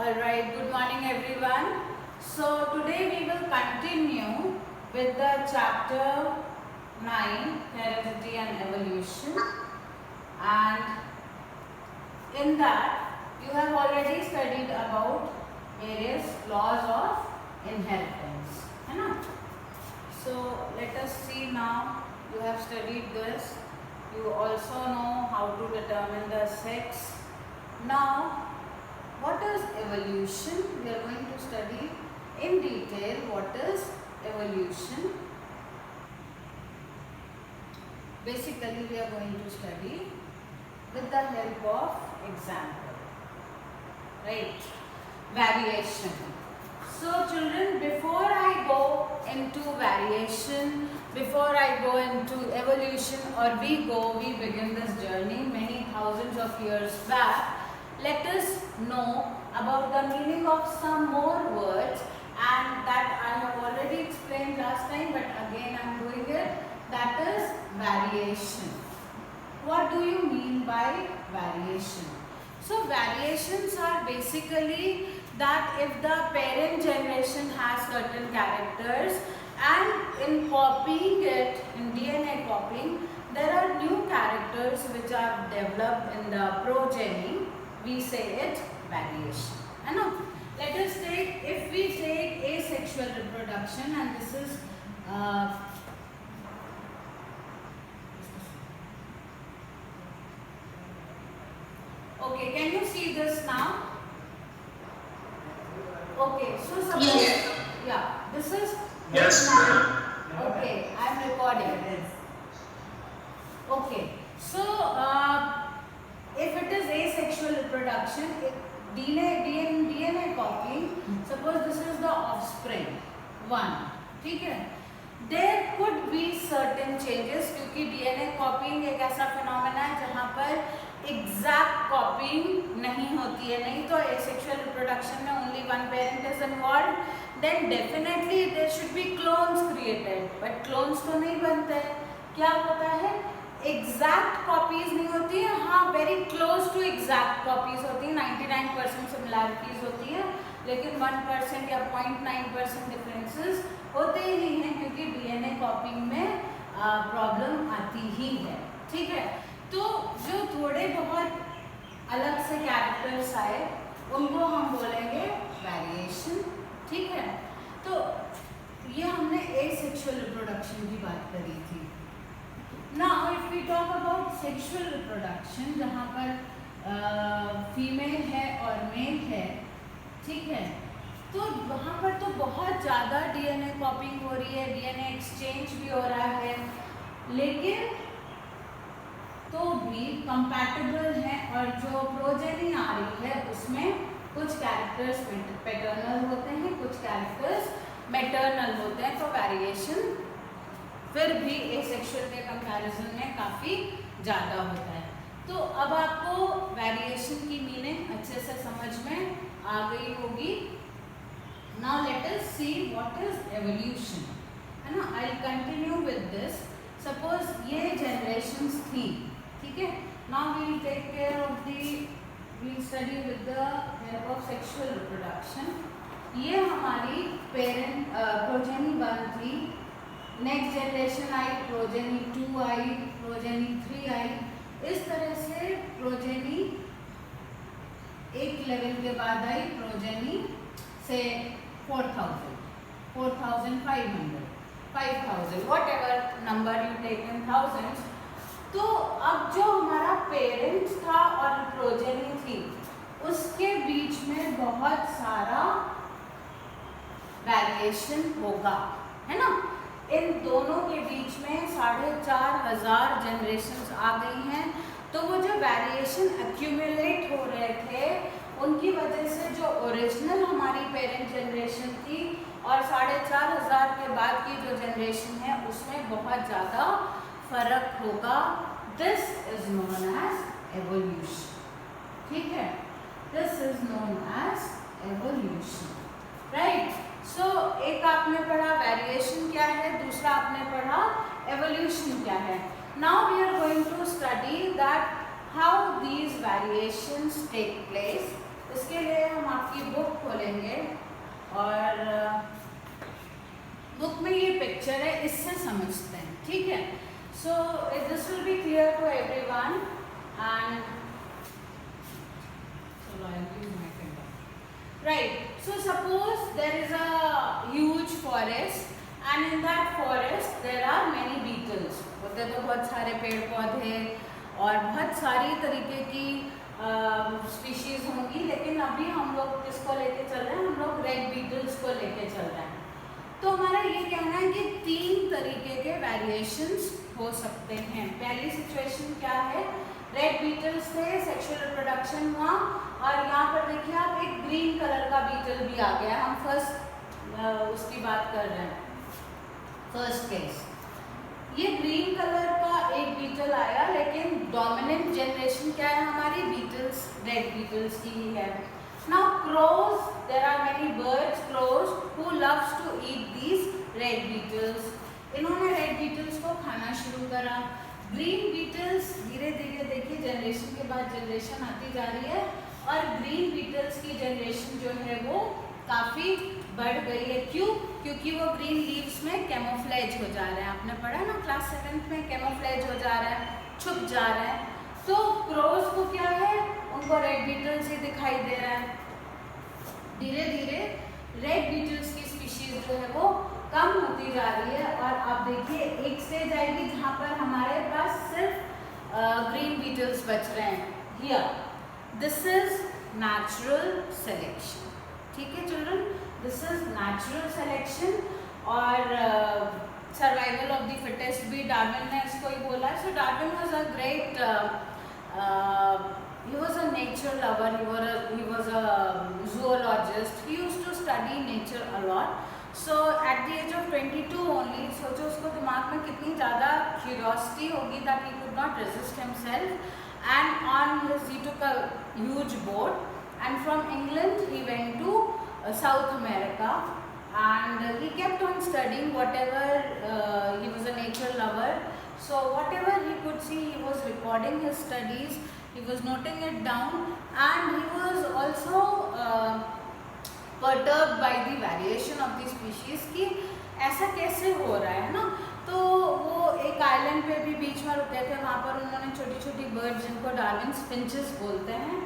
Alright, good morning everyone. So today we will continue with the chapter 9, Heredity and Evolution, and in that you have already studied about various laws of inheritance. है ना? So let us see now. You have studied this. You also know how to determine the sex. Now, what is evolution? We are going to study in detail what is evolution. Basically, we are going to study with the help of example. Right? Variation. So children, before I go into variation, before I go into evolution, or we begin this journey many thousands of years back, let us know about the meaning of some more words, and that I have already explained last time, but again I am doing it. That is variation. What do you mean by variation? So variations are basically that if the parent generation has certain characters, and in copying it, in DNA copying, there are new characters which are developed in the progeny, we say it variation. I know. Let us take, if we take asexual reproduction, and this is okay, can you see this now? Okay, so suppose, Yes. yeah, this is Yes. okay, I am recording. Okay, so if it is asexual reproduction, DNA copying, suppose this is the offspring, one, ठीक है? There could be certain changes, क्योंकि DNA copying एक ऐसा phenomena है जहाँ पर exact कॉपिंग नहीं होती है. नहीं तो asexual reproduction में only one parent is involved, then definitely there should be clones created, but clones तो नहीं बनते. क्या होता है? एग्जैक्ट कॉपीज नहीं होती है, हाँ very close to exact copies होती है. 99% सिमिलैरिटीज होती है, लेकिन 1% या 0.9% डिफरेंसेस होते ही हैं, क्योंकि डीएनए कॉपिंग में प्रॉब्लम आती ही है. ठीक है, तो जो थोड़े बहुत अलग से कैरेक्टर्स आए उनको हम बोलेंगे वेरिएशन. ठीक है, तो ये हमने एसेक्सुअल रिप्रोडक्शन की बात करी थी. Now if we talk about sexual reproduction, जहाँ पर फीमेल है और मेल है, ठीक है, तो वहाँ पर तो बहुत ज़्यादा डीएनए कॉपिंग हो रही है, डीएनए एक्सचेंज भी हो रहा है, लेकिन तो भी कंपैटिबल है, और जो प्रोजेनी आ रही है उसमें कुछ कैरेक्टर्स पैटर्नल होते हैं, कुछ कैरेक्टर्स मैटरनल होते हैं. तो वेरिएशन फिर भी एसेक्सुअल के कंपैरिजन में काफ़ी ज़्यादा होता है. तो अब आपको वेरिएशन की मीनिंग अच्छे से समझ में आ गई होगी. Now let us see what is evolution, है ना. I will continue with this. Suppose ये जनरेशंस थी, ठीक है. Now we will take care of the, we study with the help of sexual reproduction. ये हमारी पेरेंट प्रोजेनी 1 थी, next generation आई, प्रोजेनी 2 आई, प्रोजेनी 3 आई. इस तरह से प्रोजेनी एक लेवल के बाद आई, प्रोजेनी से 4000, 4500, 5000, whatever number you take in thousands. तो अब जो हमारा पेरेंट्स था और प्रोजेनी थी, उसके बीच में बहुत सारा वेरिएशन होगा, है ना. इन दोनों के बीच में 4500 जनरेशन्स आ गई हैं. तो वो जो वेरिएशन एक्यूमुलेट हो रहे थे, उनकी वजह से जो ओरिजिनल हमारी पेरेंट जनरेशन थी और 4500 के बाद की जो जनरेशन है, उसमें बहुत ज़्यादा फर्क होगा. This is known as evolution. ठीक है, this is known as evolution. Right. So एक आपने पढ़ा वेरिएशन क्या है, दूसरा आपने पढ़ा एवोल्यूशन क्या है. Now we are going to study that how these variations take place. इसके लिए हम आपकी बुक खोलेंगे और बुक में ये पिक्चर है, इससे समझते हैं, ठीक है। So this will be clear to everyone and right, so suppose there is a huge forest and in that forest there are many beetles. होते तो बहुत सारे पेड़ पौधे और बहुत सारी तरीके की स्पीशीज होंगी, लेकिन अभी हम लोग किसको लेके चल रहे हैं, हम लोग रेड बीटल्स को लेके चल रहे हैं। तो हमारा ये कहना है कि 3 तरीके के वेरिएशंस हो सकते हैं। पहली सिचुएशन क्या है, रेड बीटल्स थे, सेक्सुअल रिप्रोडक्शन हुआ और यहाँ पर देखिए आप एक ग्रीन कलर का बीटल भी आ गया। हम फर्स्ट उसकी बात कर रहे हैं, फर्स्ट केस। ये ग्रीन कलर का एक बीटल आया, लेकिन डोमिनेंट जनरेशन क्या है हमारी, बीटल्स, रेड बीटल्स की ही है। Now crows, there are many birds, crows who loves to eat these red beetles. इन्होंने रेड बीटल्स को खाना शुरू करा। ग्रीन बीटल्स धीरे धीरे देखिए जनरेशन के बाद जनरेशन आती जा रही है और ग्रीन बीटल्स की जनरेशन जो है वो काफ़ी बढ़ गई है। क्यों? क्योंकि वो ग्रीन लीव्स में कैमोफ्लेज हो जा रहे हैं। आपने पढ़ा ना क्लास 7th में, कैमोफ्लेज हो जा रहा है, छुप जा रहा है। तो क्रोज को क्या है, उनको रेड बीटल्स ही दिखाई दे रहा है। धीरे धीरे रेड बीटल्स की स्पीशीज जो है वो कम होती जा रही है और आप देखिए एक स्टेज आएगी जहाँ पर हमारे पास सिर्फ ग्रीन बीटल्स बच रहे हैं। Here this is natural selection, ठीक है children, this is natural selection और सर्वाइवल ऑफ द फिटेस्ट भी डार्विन ने इसको ही बोला है। So Darwin was a great, he was a nature lover, he was a zoologist, he used to study nature a lot. So at the age of 22 only, सोचो उसको दिमाग में कितनी ज़्यादा क्यूरियोसिटी होगी that he could not resist himself, and on his he took a huge boat and from England he went to South America and he kept on studying whatever, he was a nature lover, so whatever he could see he was recording his studies, he was noting it down and he was also perturbed by the variation of the species कि ऐसा कैसे हो रहा है ना। तो वो एक आइलैंड पे भी बीच में रुके थे, वहाँ पर उन्होंने छोटी छोटी बर्ड्स जिनको डार्विन्स फिंचेस बोलते हैं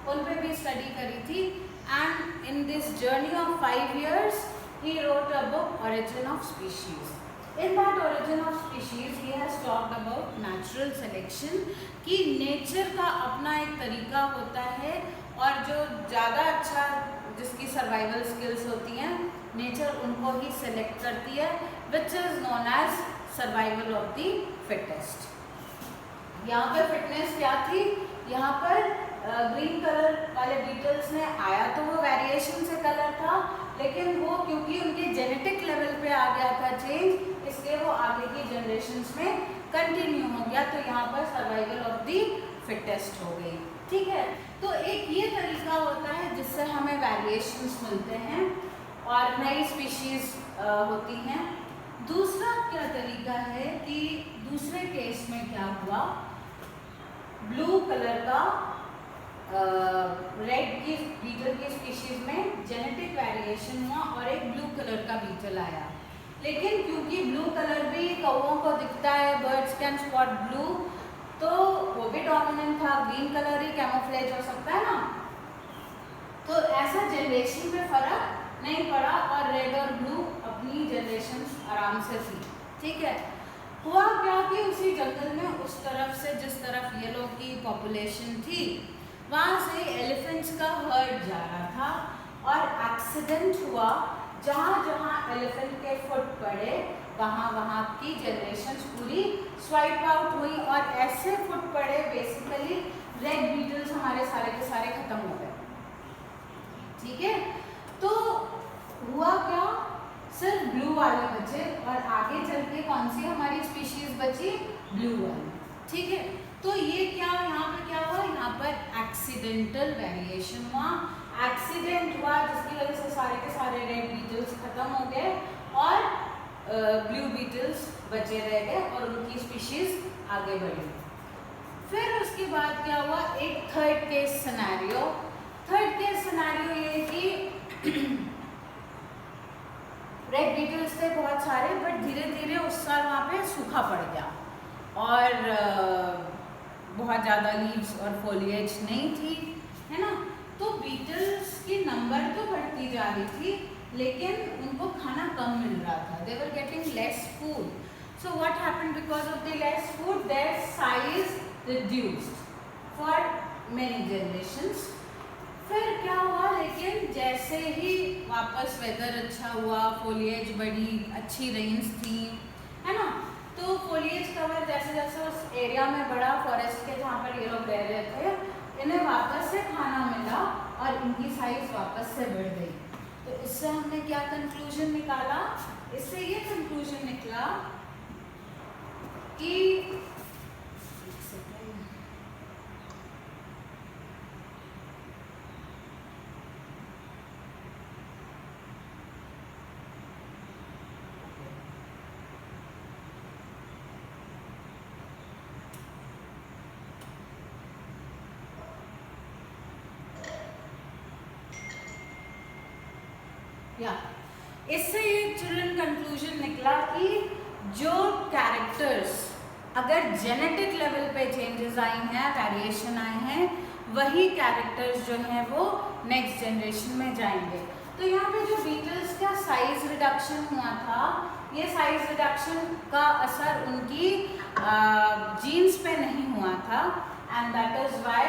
उन पे भी स्टडी करी थी। And in this journey of 5 years he wrote a book, Origin of Species. In that Origin of Species he has talked about natural selection कि नेचर का अपना एक तरीका होता है और जो ज़्यादा अच्छा जिसकी सर्वाइवल स्किल्स होती हैं नेचर उनको ही सेलेक्ट करती है, which is known as survival of the fittest. यहाँ पर फिटनेस क्या थी, यहाँ पर ग्रीन कलर वाले बीटल्स ने आया तो वो वेरिएशन से कलर था, लेकिन वो क्योंकि उनके जेनेटिक लेवल पे आ गया था चेंज, इसलिए वो आगे की जनरेशंस में कंटिन्यू हो गया। तो यहाँ पर सर्वाइवल ऑफ द फिटेस्ट हो गई, ठीक है। तो एक ये तरीका होता है जिससे हमें वेरिएशंस मिलते हैं और नई स्पीशीज होती हैं। दूसरा क्या तरीका है कि दूसरे केस में क्या हुआ, ब्लू कलर का रेड की बीटल की स्पीशीज में जेनेटिक वेरिएशन हुआ और एक ब्लू कलर का बीटल आया। लेकिन क्योंकि ब्लू कलर भी कौवों को दिखता है, बर्ड्स कैन स्पॉट ब्लू, तो वो भी डोमिनेंट था, ग्रीन कलर ही कैमोफ्लेज हो सकता है ना। तो ऐसा जनरेशन पे फर्क नहीं पड़ा और रेड और ब्लू अपनी जनरेशन आराम से थी, ठीक है। हुआ क्या कि उसी जंगल में उस तरफ से जिस तरफ येलो की पॉपुलेशन थी वहाँ से एलिफेंट्स का हर्ड जा रहा था और एक्सीडेंट हुआ। जहाँ जहाँ एलिफेंट के फुट पड़े वहाँ वहाँ की जनरेशन्स पूरी स्वाइप आउट हुई और ऐसे फुट पड़े बेसिकली रेड बीटल्स हमारे सारे के सारे खत्म हो गए, ठीक है। तो हुआ क्या, सिर्फ ब्लू वाले बचे और आगे चल के कौन सी हमारी स्पीशीज बची, ब्लू वाली, ठीक है। तो ये क्या यहाँ पे क्या हुआ, यहाँ पर एक्सीडेंटल वेरिएशन हुआ, एक्सीडेंट हुआ जिसकी वजह से सारे के सारे रेड बीटल्स खत्म हो गए और ब्लू बीटल्स बचे रह गए और उनकी स्पीशीज आगे बढ़ी। फिर उसके बाद क्या हुआ, एक third case scenario third case scenario ये है कि रेड बीटल्स थे बहुत सारे, बट धीरे धीरे उस साल वहाँ पे सूखा पड़ गया और बहुत ज़्यादा लीव्स और फोलिएज नहीं थी, है ना। तो बीटल्स की नंबर तो बढ़ती जा रही थी, लेकिन उनको खाना कम मिल रहा था। They were getting less food. So what happened because of the less food, their size reduced for many generations. फिर क्या हुआ, लेकिन जैसे ही वापस वेदर अच्छा हुआ, फोलिएज बढ़ी, अच्छी रेन्स थी, है ना, तो फोलिएज कवर जैसे जैसे उस एरिया में बढ़ा, फॉरेस्ट के जहाँ पर ये लोग रह रहे थे, इन्हें वापस से खाना मिला और इनकी साइज वापस से बढ़ गई. तो इससे हमने क्या कंक्लूजन निकाला, इससे ये कंक्लूजन निकला कि इससे ये चिल्ड्रन कंक्लूजन निकला कि जो कैरेक्टर्स अगर जेनेटिक लेवल पे चेंजेस आई हैं, वेरिएशन आए हैं, वही कैरेक्टर्स जो हैं वो नेक्स्ट जनरेशन में जाएंगे. तो यहाँ पे जो बीटल्स का साइज रिडक्शन हुआ था, ये साइज रिडक्शन का असर उनकी जीन्स पे नहीं हुआ था, and that is why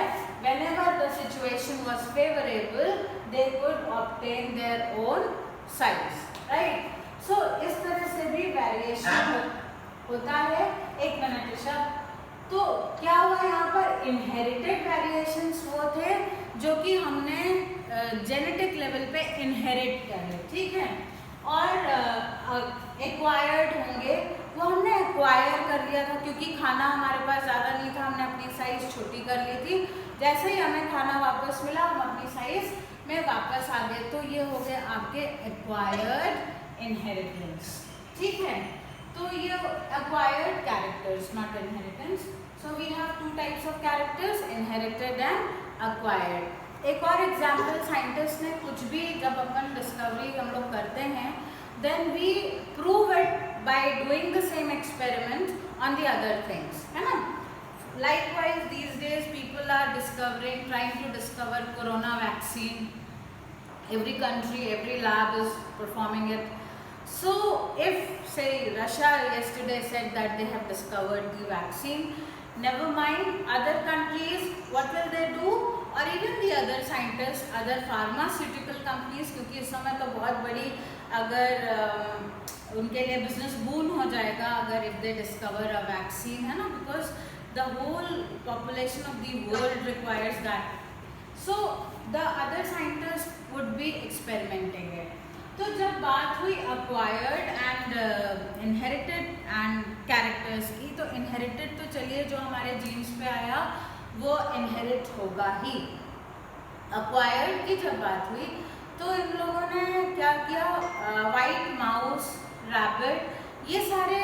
whenever the situation was favorable they could obtain their own size, right? So इस तरह से भी वेरिएशन होता है. एक मिनट ऋषभ. तो क्या हुआ यहाँ पर, इनहेरिटेड वेरिएशंस वो थे जो कि हमने जेनेटिक लेवल पे इनहेरिट करे, ठीक है, और एक्वायर्ड होंगे वो हमने एक्वायर कर लिया था, क्योंकि खाना हमारे पास ज़्यादा नहीं था, हमने अपनी साइज़ छोटी कर ली थी. जैसे ही हमें खाना वापस मिला, हम अपनी साइज़ में वापस आ गए. तो ये हो गए आपके एक्वायर्ड इनहेरिटेंस, ठीक है. तो ये acquired characters, not inheritance. So we have two types of characters, inherited and acquired. एक और एग्जाम्पल, साइंटिस्ट ने कुछ भी, जब अपन डिस्कवरी हम लोग करते हैं, then we prove it by doing the same experiment on the other things, है ना. Likewise, these days people are discovering, trying to discover corona vaccine. Every country, every lab is performing it. So if say Russia yesterday said that they have discovered the vaccine, never mind other countries, what will they do? और even the other scientists, other pharmaceutical companies, क्योंकि इस समय तो बहुत बड़ी अगर उनके लिए बिजनेस बून हो जाएगा अगर if they discover a vaccine, है ना, because the whole population of the world requires that. So the other scientist would be experimenting it. तो जब बात हुई acquired and inherited and characters की, तो इनहेरिटेड तो चलिए जो हमारे जीन्स पे आया वो इनहेरिट होगा ही. एक्वायर्ड की जब बात हुई तो इन लोगों ने क्या किया, वाइट माउस, रैबिट, ये सारे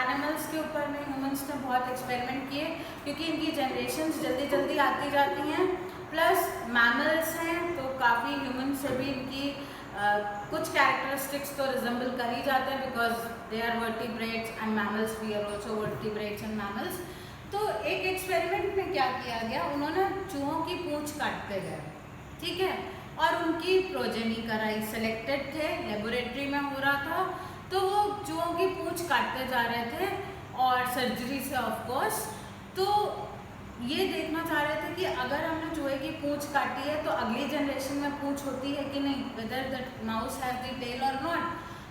एनिमल्स के ऊपर में ह्यूमंस ने बहुत एक्सपेरिमेंट किए, क्योंकि इनकी जनरेशन्स जल्दी जल्दी आती जाती हैं. प्लस मैमल्स हैं तो काफ़ी ह्यूमन से भी इनकी कुछ कैरेक्टरिस्टिक्स तो रिजेंबल कर ही जाते हैं, because they are vertebrates and mammals, we are also vertebrates and mammals. तो एक एक्सपेरिमेंट में क्या किया गया, उन्होंने चूहों की पूंछ काटते गए, ठीक है, और उनकी प्रोजेनी कराई. सिलेक्टेड थे, लेबोरेटरी में हो रहा था, तो वो चूहों की पूंछ काटते जा रहे थे और सर्जरी से ऑफ कोर्स. तो ये देखना चाह रहे थे कि अगर हमने चूहे की पूंछ काटी है तो अगली जनरेशन में पूंछ होती है कि नहीं, whether the mouse have the tail or not,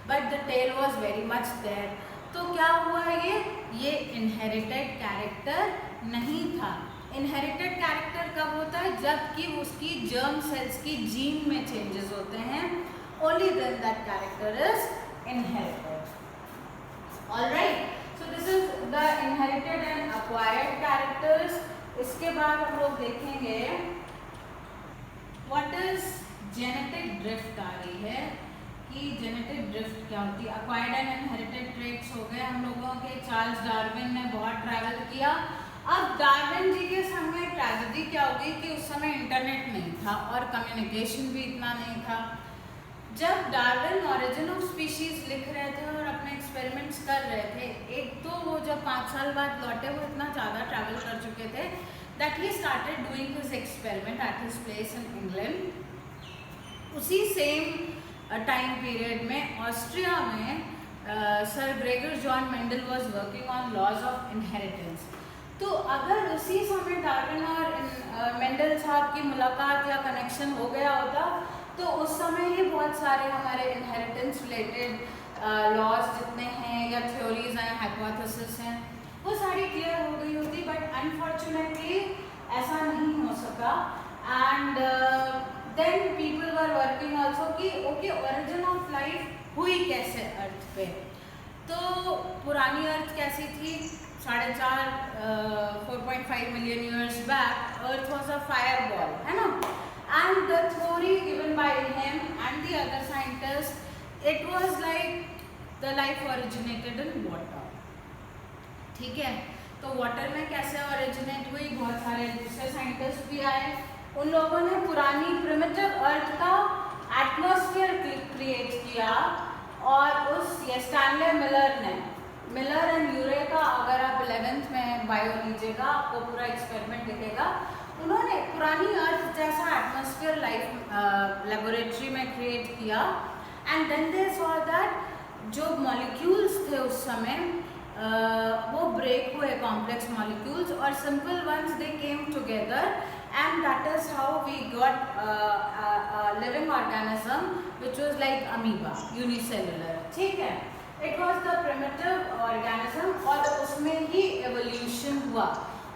but the tail was very much there. तो क्या हुआ, ये इनहेरिटेड कैरेक्टर नहीं था. इनहेरिटेड कैरेक्टर कब होता है, जबकि उसकी जर्म सेल्स की जीन में चेंजेस होते हैं, only then that character is inherited. Alright, so this is the inherited and acquired characters. इसके बाद हम लोग देखेंगे व्हाट इज जेनेटिक ड्रिफ्ट आ रही है, कि जेनेटिक ड्रिफ्ट क्या होती है. एक्वायर्ड एंड इनहेरिटेड ट्रेट्स हो गए हम लोगों के. चार्ल्स डार्विन ने बहुत ट्रैवल किया अब डार्विन जी के समय ट्रेजेडी क्या होगी कि उस समय इंटरनेट नहीं था और कम्युनिकेशन भी इतना नहीं था। जब डार्विन ऑरिजिन ऑफ स्पीशीज लिख रहे थे और अपने एक्सपेरिमेंट्स कर रहे थे, एक तो वो जब 5 साल बाद लौटे वो इतना ज़्यादा ट्रैवल कर चुके थे that he started doing his experiment at his place in England. उसी सेम टाइम पीरियड में ऑस्ट्रिया में sir Gregor John Mendel was working on laws of inheritance. तो अगर उसी समय डार्विन और मेंडल साहब की मुलाकात या कनेक्शन हो गया होता तो उस समय ही बहुत सारे हमारे इनहेरिटेंस रिलेटेड लॉज जितने हैं या थ्योरीज हैं, हाइपोथेसिस हैं, वो सारी क्लियर हो गई होती। बट अनफॉर्चुनेटली ऐसा नहीं हो सका। And then people were working also कि ओके ओरिजिन ऑफ लाइफ हुई कैसे अर्थ पे। तो पुरानी अर्थ कैसी थी, 4.5 million years back earth was a fire ball, है ना। And the theory given by him and the other scientist, it was like the life originated in water. ठीक है, तो वाटर में कैसे ओरिजिनेट हुई, बहुत सारे दूसरे साइंटिस्ट भी आए, उन लोगों ने पुरानी प्रिमिटिव अर्थ का एटमॉस्फेयर क्रिएट किया। और उस स्टैनले मिलर एंड यूरेका, अगर आप 11th में बायो लीजिएगा आपको पूरा एक्सपेरिमेंट दिखेगा, उन्होंने पुरानी अर्थ जैसा एटमॉस्फेयर लाइफ लेबोरेटरी में क्रिएट किया। And then they saw that जो मॉलिक्यूल्स थे उस समय वो ब्रेक हुए, कॉम्प्लेक्स मॉलिक्यूल्स, और simple once they came together and that is how we got a living organism which was like amoeba, unicellular। ठीक है, it was the primitive organism और उसमें ही evolution हुआ।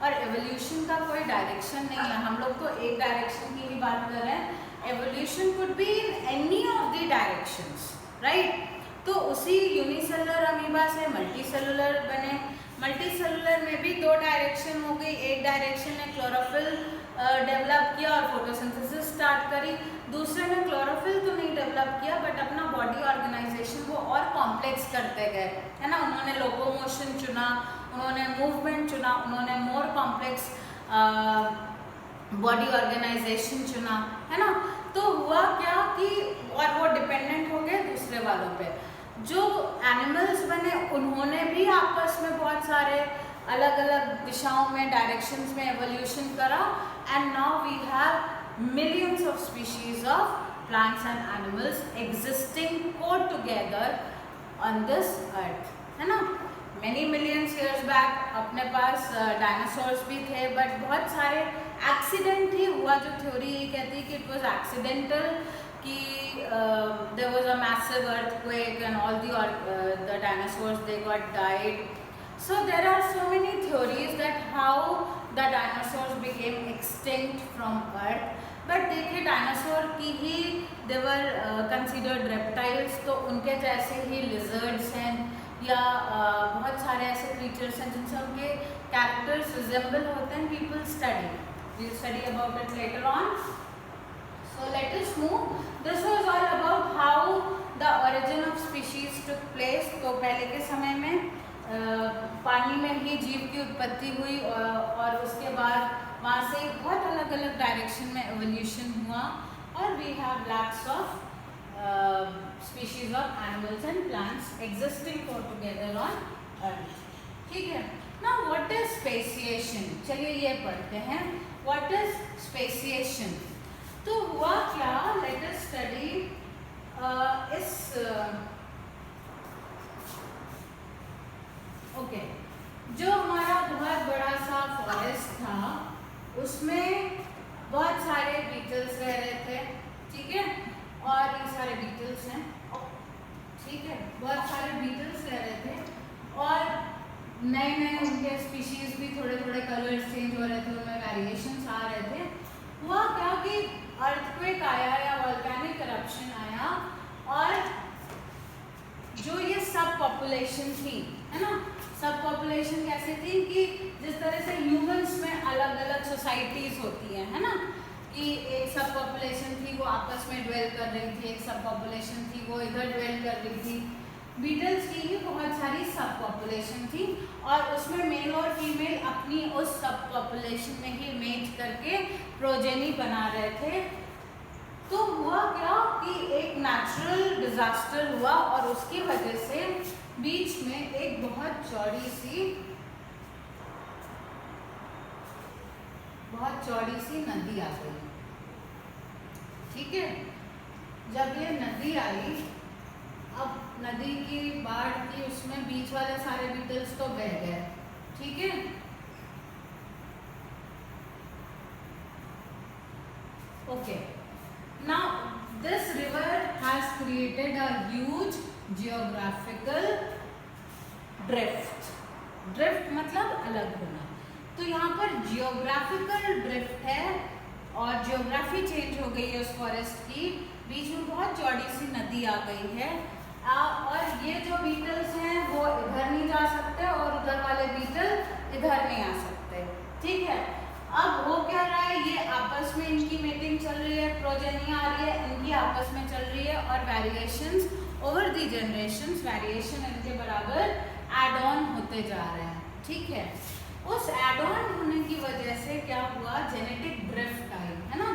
और evolution का कोई डायरेक्शन नहीं है, हम लोग तो एक डायरेक्शन की ही बात कर रहे हैं। evolution could be in any of the directions, right? तो उसी यूनिसेलुलर अमीबा से मल्टीसेलुलर बने। मल्टीसेलुलर में भी 2 डायरेक्शन हो गई, एक डायरेक्शन ने क्लोरोफिल डेवलप किया और फोटोसिंथेसिस स्टार्ट करी, दूसरे ने क्लोरोफिल तो नहीं डेवलप किया बट अपना बॉडी ऑर्गेनाइजेशन वो और कॉम्प्लेक्स करते गए, है ना। उन्होंने लोकोमोशन चुना, उन्होंने मूवमेंट चुना, उन्होंने मोर कॉम्प्लेक्स बॉडी ऑर्गेनाइजेशन चुना, है ना। तो हुआ क्या कि और वो डिपेंडेंट हो गए दूसरे वालों पे। जो एनिमल्स बने उन्होंने भी आपस में बहुत सारे अलग अलग दिशाओं में, डायरेक्शंस में एवोल्यूशन करा। And now we have millions of species of plants and animals existing को टुगेदर ऑन दिस अर्थ, है ना। मैनी मिलियंस ईयर्स बैक अपने पास डायनासोर्स भी थे, बट बहुत सारे एक्सीडेंट ही हुआ। जो थ्योरी ये कहती है कि इट वॉज एक्सीडेंटल, कि there was a massive earthquake and all the dinosaurs they got died. So there are so many theories that how the dinosaurs became extinct from Earth. But देखिए dinosaur की ही they were considered reptiles, तो उनके जैसे ही lizards हैं या बहुत सारे ऐसे creatures हैं जिनसे उनके characters resemble होते हैं। People study, we'll study about it later on. So let us move. This was all about how the origin of species took place. तो पहले के समय में पानी में ही जीव की उत्पत्ति हुई और उसके बाद वहाँ से बहुत अलग अलग डायरेक्शन में एवोल्यूशन हुआ। और we have lakhs of species of animals and plants existing together on earth. ठीक है, नाउ व्हाट इज स्पेसिएशन, चलिए ये पढ़ते हैं। What is speciation? तो हुआ क्या, लेट अस स्टडी इस ओके जो हमारा बहुत बड़ा सा फॉरेस्ट था उसमें बहुत सारे बीटल्स रह रहे थे, ठीक है। और ये सारे बीटल्स हैं, ठीक है, बहुत सारे बीटल्स रह रहे थे और नए नए उनके स्पीशीज भी थोड़े थोड़े कलर्स चेंज हो रहे थे, उनमें वेरिएशंस आ रहे थे। हुआ क्या कि अर्थक्वेक आया या वोल्केनिक करप्शन आया और जो ये सब पॉपुलेशन थी, है ना, सब पॉपुलेशन कैसे थी कि जिस तरह से ह्यूमंस में अलग अलग सोसाइटीज होती हैं, है ना, कि एक सब पॉपुलेशन थी वो आपस में ड्वेल कर रही थी, एक सब पॉपुलेशन थी वो इधर ड्वेल कर रही थी। बीटल्स की ही बहुत सारी सब पॉपुलेशन थी और उसमें मेल और फीमेल अपनी उस सब पॉपुलेशन में ही मैच करके प्रोजेनी बना रहे थे। तो हुआ क्या कि एक नेचुरल डिजास्टर हुआ और उसकी वजह से बीच में एक बहुत चौड़ी सी नदी आ गई। ठीक है, जब ये नदी आई, अब नदी की बाढ़ की उसमें बीच वाले सारे बीटल्स तो बह गए। ठीक है, okay, now this river has created a huge geographical drift. Drift मतलब अलग होना। तो यहाँ पर जियोग्राफिकल ड्रिफ्ट है और जियोग्राफी चेंज हो गई है उस फॉरेस्ट की। बीच में बहुत चौड़ी सी नदी आ गई है और ये जो बीटल्स हैं वो इधर नहीं जा सकते और उधर वाले बीटल इधर नहीं आ सकते। ठीक है, अब हो क्या रहा है, ये आपस में इनकी मीटिंग चल रही है, प्रोजेनी आ रही है, इनकी आपस में चल रही है और variations over the generations, variation इनके बराबर एड ऑन होते जा रहे हैं। ठीक है, उस एड ऑन होने की वजह से क्या हुआ, जेनेटिक ड्रिफ्ट आई, है ना।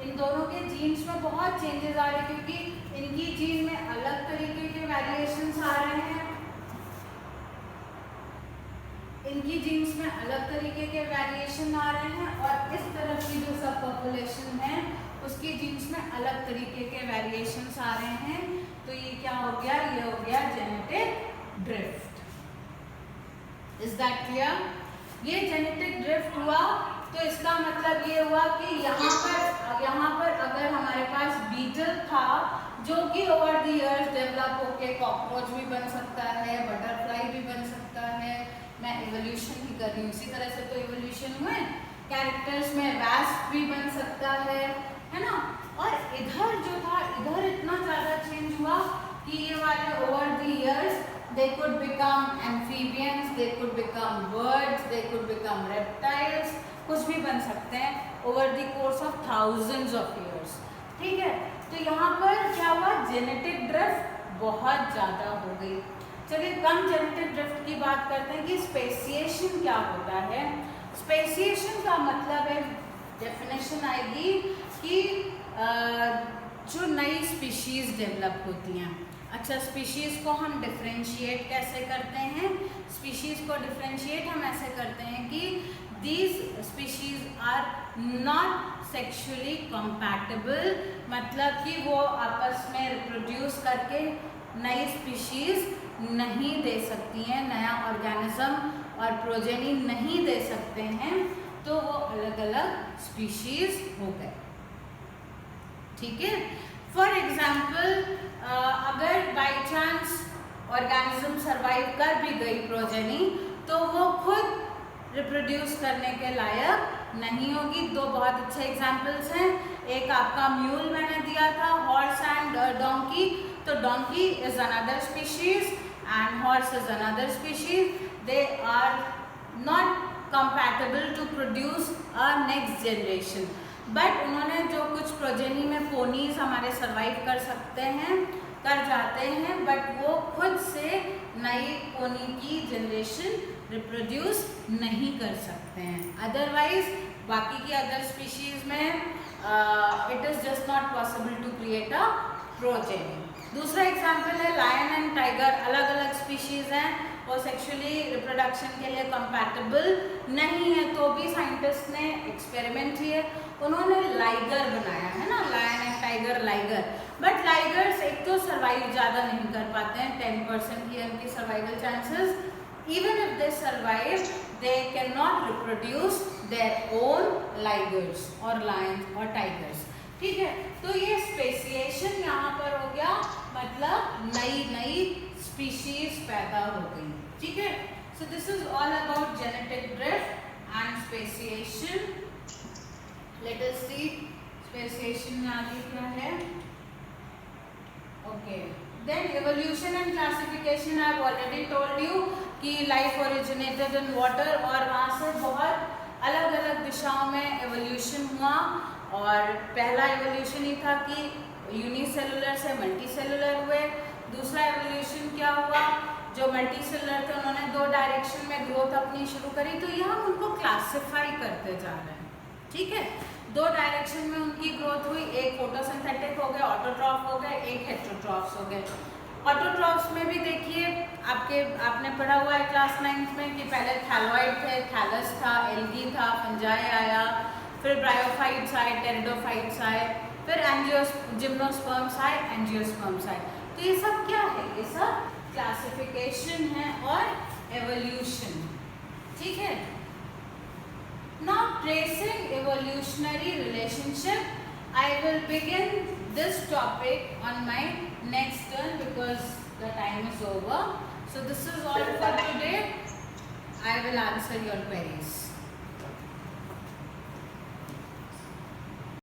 इन दोनों के जीन्स में बहुत चेंजेस आ रहे हैं क्योंकि इनकी जीन में अलग तरीके के वेरिएशंस आ रहे हैं, इनकी जीन्स में अलग तरीके के वेरिएशन आ रहे हैं और इस तरफ की जो सब पॉपुलेशन है उसकी जीन्स में अलग तरीके के वेरिएशंस आ रहे हैं। तो ये क्या हो गया, ये हो गया genetic drift. Is that clear? ये जेनेटिक ड्रिफ्ट हुआ तो इसका मतलब ये हुआ कि यहाँ पर अगर हमारे पास बीटल था जो कि ओवर द इयर्स डेवलप होके कॉकरोच भी बन सकता है, बटरफ्लाई भी बन सकता है, मैं इवोल्यूशन ही कर रही हूँ, इसी तरह से तो इवोल्यूशन हुए, कैरेक्टर्स में वैस्प भी बन सकता है ना। और इधर जो था, इधर इतना ज़्यादा चेंज हुआ कि ये वाले over the years they could become amphibians, they could become birds, they could become reptiles, कुछ भी बन सकते हैं over the course of thousands of years। ठीक है, तो यहाँ पर क्या हुआ, जेनेटिक ड्रिफ्ट बहुत ज़्यादा हो गई। चलिए कम जेनेटिक ड्रिफ्ट की बात करते हैं कि स्पेसिएशन क्या होता है। स्पेसिएशन का मतलब है, डेफिनेशन आएगी कि जो नई स्पीशीज डेवलप होती हैं। अच्छा, स्पीशीज़ को हम डिफ्रेंशिएट कैसे करते हैं? स्पीशीज़ को डिफ्रेंशिएट हम ऐसे करते हैं कि these species are not sexually compatible, मतलब कि वो आपस में रिप्रोड्यूस करके नई स्पीशीज़ नहीं दे सकती हैं, नया ऑर्गेनिज्म और प्रोजेनी नहीं दे सकते हैं, तो वो अलग अलग स्पीशीज़ हो गए। ठीक है, फॉर एग्जाम्पल अगर बाई चांस ऑर्गेनिज्म सरवाइव कर भी गई प्रोजेनी तो वो खुद रिप्रोड्यूस करने के लायक नहीं होगी। दो बहुत अच्छे एग्जाम्पल्स हैं, एक आपका म्यूल मैंने दिया था, हॉर्स एंड डोंकी। तो donkey is another species and horse is another species, they are not compatible to produce a next generation. But उन्होंने जो कुछ प्रोजेनी में पोनीज हमारे सरवाइव कर सकते हैं, कर जाते हैं, बट वो खुद से नई पोनी की जनरेशन रिप्रोड्यूस नहीं कर सकते हैं। अदरवाइज बाकी की अदर स्पीशीज में it is just not possible to create a progeny. दूसरा एग्जाम्पल है लायन एंड टाइगर, अलग अलग स्पीशीज हैं, वो सेक्सुअली रिप्रोडक्शन के लिए कंपैटिबल नहीं है, तो भी साइंटिस्ट ने एक्सपेरिमेंट किए, उन्होंने लाइगर बनाया, है ना, lion and tiger liger. But ligers एक तो सर्वाइव ज़्यादा नहीं कर पाते हैं, 10% ही उनकी survival chances. Even if they survive they can not reproduce their own ligers और लायंस और टाइगर्स। ठीक है, तो ये स्पेसिएशन यहाँ पर हो गया, मतलब नई नई स्पीशीज पैदा हो गई। ठीक है, so this is all about genetic drift and speciation. Let us see speciation में आगे क्या है। Okay, then evolution and classification. I have already told you कि लाइफ ओरिजिनेटेड इन वाटर और वहाँ से बहुत अलग अलग दिशाओं में इवोल्यूशन हुआ। और पहला इवोल्यूशन ही था कि यूनिसेलुलर से मल्टीसेलुलर हुए, दूसरा एवोल्यूशन क्या हुआ, जो मल्टीसेलुलर थे उन्होंने 2 डायरेक्शन में ग्रोथ अपनी शुरू करी, तो ये हम उनको क्लासिफाई करते जा रहे हैं, ठीक है। 2 डायरेक्शन में उनकी ग्रोथ हुई, एक फोटोसिंथेटिक हो गए, ऑटोट्रॉफ हो गए, एक हेटेरोट्रॉफ्स हो गए। ऑटोट्रॉफ्स में भी देखिए आपने पढ़ा हुआ है क्लास 9th में कि पहले थैलॉइड थे, थैलस था, एल्गी था, फंजाई आया, फिर ब्रायोफाइट्स आए, टेरिडोफाइट्स आए, फिर जिम्नोस्पर्म्स आए, एंजियोस्पर्म्स आए। तो ये सब क्या है, ये सब क्लासिफिकेशन है और एवोल्यूशन, ठीक है। Now tracing evolutionary relationship, I will begin this topic on my next turn because the time is over. So this is all for today. I will answer your queries.